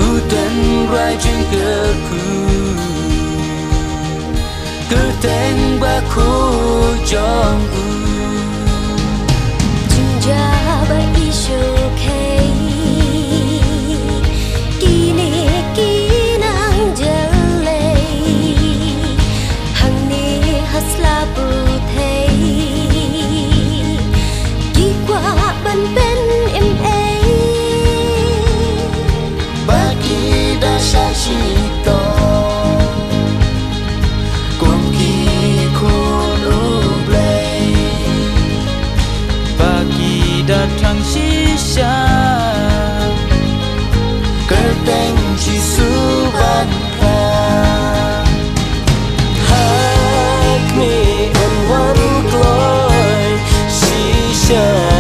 uten rai trên cơ cứ tên ba khu trong Jinja ba isho kay kini kinang jalay hangni hasla bu thay ki qua ban bên em ấy ba ki đã sa chi to cùng ki khôn u play ba ki đã thăng chi sa cơ tên chỉ su ban ca hak me and one glory si sa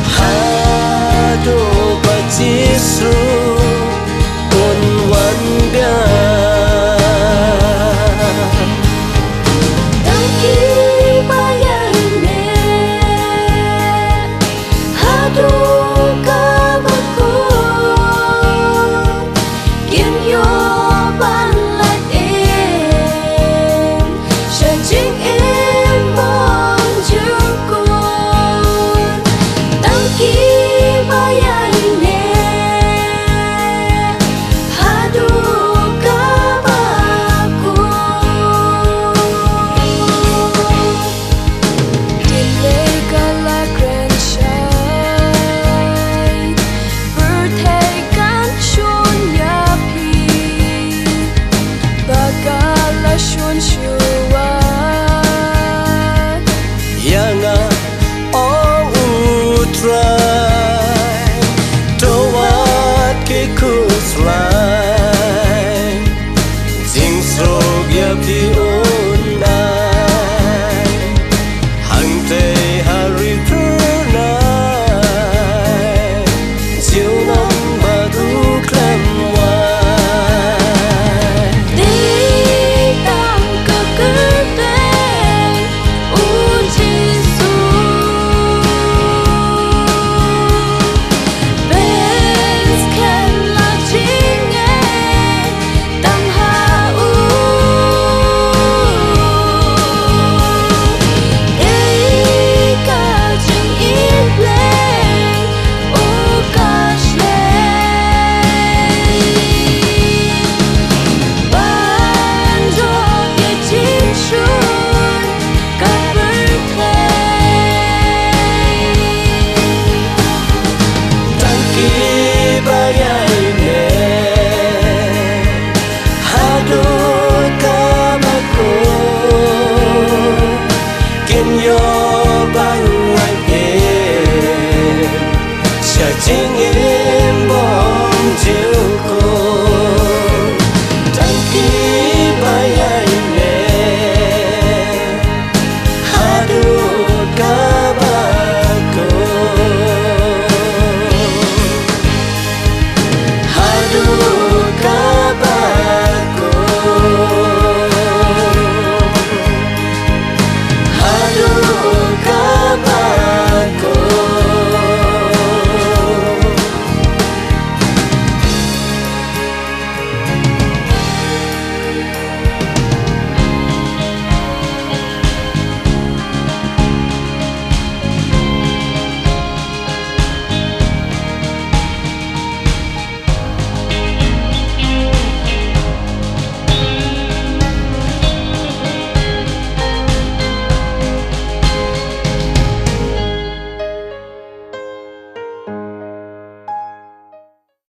Hãy subscribe